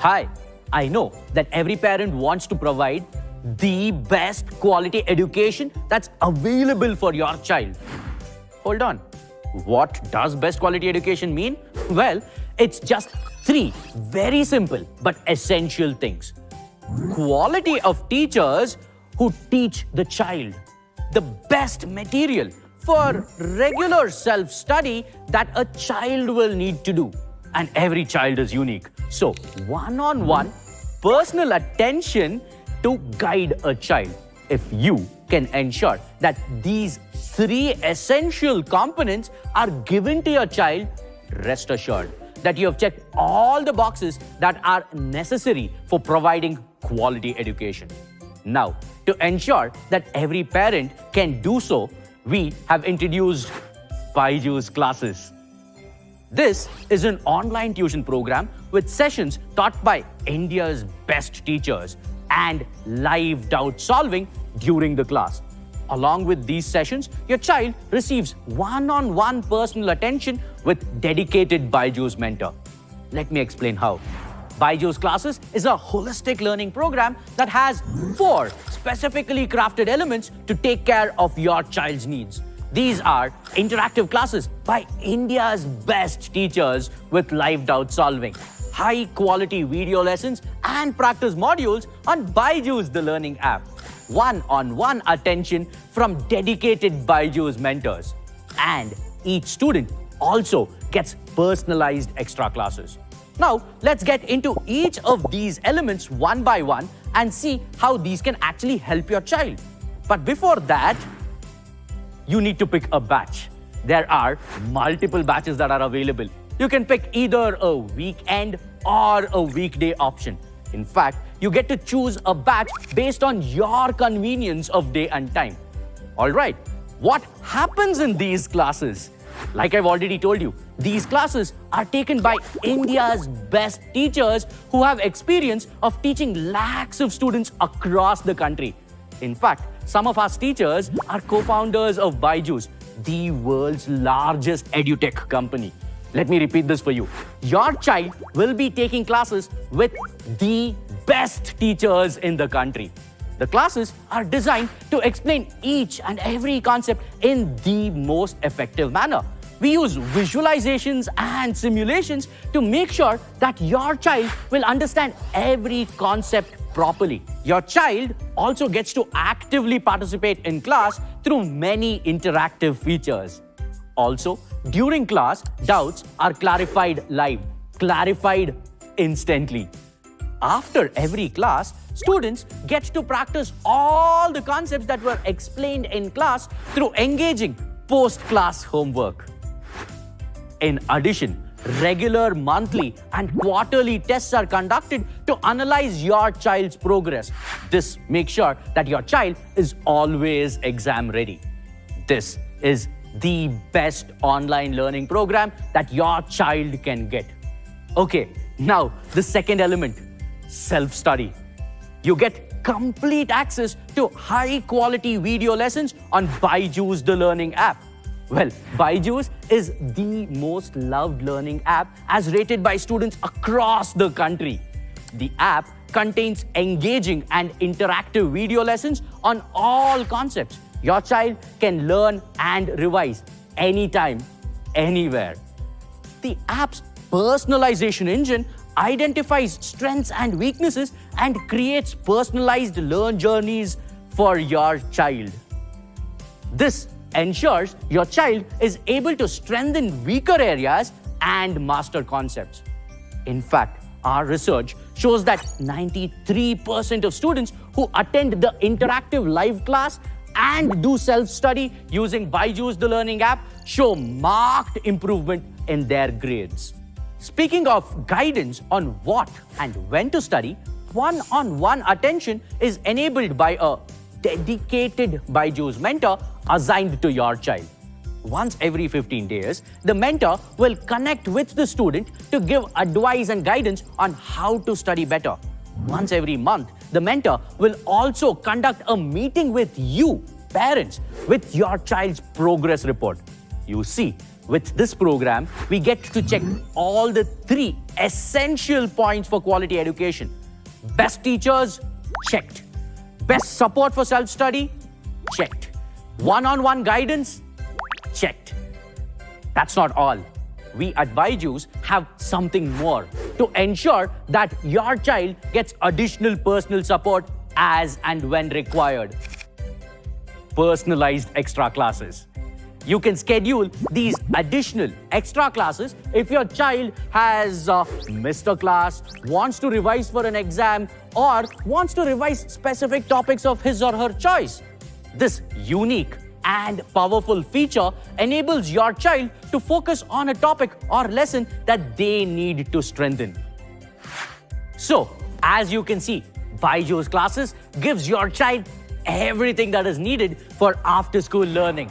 Hi, I know that every parent wants to provide the best quality education that's available for your child. Hold on. What does best quality education mean? Well, it's just three very simple but essential things. Quality of teachers who teach the child the best material for regular self-study that a child will need to do. And every child is unique. So, one-on-one personal attention to guide a child. If you can ensure that these three essential components are given to your child, rest assured that you have checked all the boxes that are necessary for providing quality education. Now, to ensure that every parent can do so, we have introduced BYJU'S classes. This is an online tuition program with sessions taught by India's best teachers and live doubt solving during the class. Along with these sessions, your child receives one-on-one personal attention with dedicated BYJU'S mentor. Let me explain how. BYJU'S classes is a holistic learning program that has 4 specifically crafted elements to take care of your child's needs. These are interactive classes by India's best teachers with live doubt solving, high-quality video lessons and practice modules on BYJU'S The Learning app, one-on-one attention from dedicated BYJU'S mentors, and each student also gets personalized extra classes. Now, let's get into each of these elements one by one and see how these can actually help your child. But before that, you need to pick a batch. There are multiple batches that are available. You can pick either a weekend or a weekday option. In fact, you get to choose a batch based on your convenience of day and time. All right, what happens in these classes? Like I've already told you, these classes are taken by India's best teachers who have experience of teaching lakhs of students across the country. In fact, some of our teachers are co-founders of BYJU'S, the world's largest edutech company. Let me repeat this for you. Your child will be taking classes with the best teachers in the country. The classes are designed to explain each and every concept in the most effective manner. We use visualizations and simulations to make sure that your child will understand every concept properly. Your child also gets to actively participate in class through many interactive features. Also, during class, doubts are clarified live, clarified instantly. After every class, students get to practice all the concepts that were explained in class through engaging post-class homework. In addition, regular monthly and quarterly tests are conducted to analyze your child's progress. This makes sure that your child is always exam ready. This is the best online learning program that your child can get. Okay, now the second element, self-study. You get complete access to high-quality video lessons on BYJU'S The Learning app. Well, BYJU'S is the most loved learning app as rated by students across the country. The app contains engaging and interactive video lessons on all concepts. Your child can learn and revise anytime, anywhere. The app's personalization engine identifies strengths and weaknesses and creates personalized learn journeys for your child. This ensures your child is able to strengthen weaker areas and master concepts. In fact, our research shows that 93% of students who attend the interactive live class and do self-study using BYJU'S The Learning app show marked improvement in their grades. Speaking of guidance on what and when to study, one-on-one attention is enabled by a dedicated BYJU'S mentor assigned to your child. Once every 15 days, the mentor will connect with the student to give advice and guidance on how to study better. Once every month, the mentor will also conduct a meeting with you, parents, with your child's progress report. You see, With this program, we get to check all the 3 essential points for quality education. Best teachers, checked. Best support for self-study, checked. One-on-one guidance, checked. That's not all. We at Byju's have something more to ensure that your child gets additional personal support as and when required. Personalized extra classes. You can schedule these additional extra classes if your child has missed a class, wants to revise for an exam, or wants to revise specific topics of his or her choice. This unique and powerful feature enables your child to focus on a topic or lesson that they need to strengthen. So, as you can see, Byju's classes gives your child everything that is needed for after-school learning.